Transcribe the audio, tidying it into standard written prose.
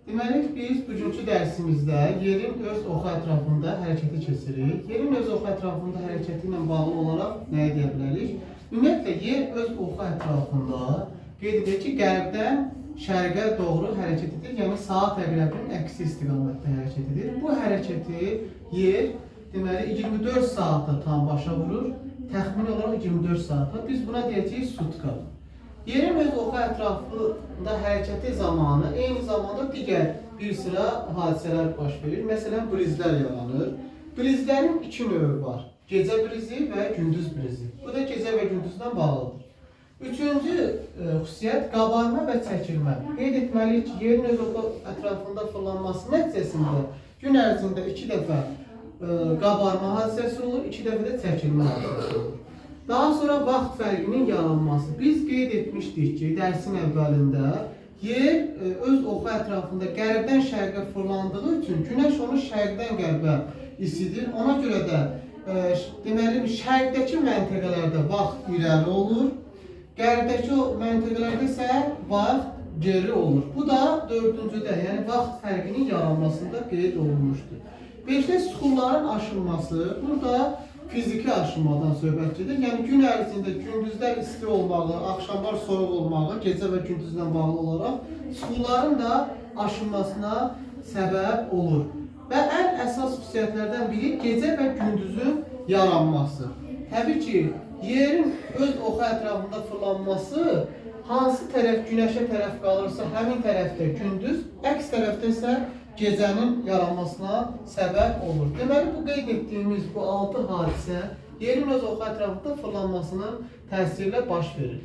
Deməli, biz bugünkü dərsimizdə yerin öz oxu ətrafında hərəkəti keçirik. Yerin öz oxu ətrafında hərəkəti ilə bağlı olaraq nəyə deyə bilərik? Ümumiyyətlə, yer öz oxu ətrafında qeyd edir ki, qərbdən şərqə doğru hərəkət edir, yəni saat əqrəbinin əksi istiqamətdə hərəkət edir. Bu hərəkəti yer, deməli, 24 saata tam başa vurur, təxmini olaraq 24 saata. Biz buna deyəcəyik sutka. Yerin öz oxu ətrafında hərəkəti zamanı eyni zamanda digər bir sıra hadisələr baş verir. Məsələn, brizlər yaranır. Brizlərin iki növü var. Gecə brizi və gündüz brizi. Bu da gecə və gündüzdən bağlıdır. Üçüncü xüsusiyyət qabarma və çəkilmə. Qeyd etməliyik ki, yerin öz oxu ətrafında fırlanması nəticəsində gün ərzində 2 dəfə qabarma hadisəsi olur, 2 dəfə də çəkilmə hadisəsi olur. Daha sonra vaxt fərqinin yaranması. Biz qeyd etmişdik ki, dərsin əvvəlində yer öz oxu ətrafında qərbdən şərqə fırlandığı üçün günəş onu şərqdən qərbə isidir. Ona görə də deməli, şərqdəki məntəqələrdə vaxt irəli olur, qərbdəki məntəqələrdə isə vaxt geri olur. Bu da dördüncüdə, yəni vaxt fərqinin yaranmasında qeyd olunmuşdur. Beşdə süxurların aşılması. Burada fiziki aşınmadan söhbət gedir. Yəni gün ərzində gündüzlər isti olmağı, axşamlar soyuq olmağı, gecə və gündüzlə bağlı olaraq süxurların da aşınmasına səbəb olur. Və ən əsas xüsusiyyətlərdən biri gecə və gündüzün yaranması. Təbii ki, yerin öz oxu ətrafında fırlanması hansı tərəf günəşə tərəf qalırsa, həmin tərəfdə gündüz, əks tərəfdə isə gecənin yaranmasına səbəb olur. Deməli, bu qeyd etdiyimiz bu 6 hadisə yerin öz oxu ətrafında fırlanmasının təsirilə baş verir.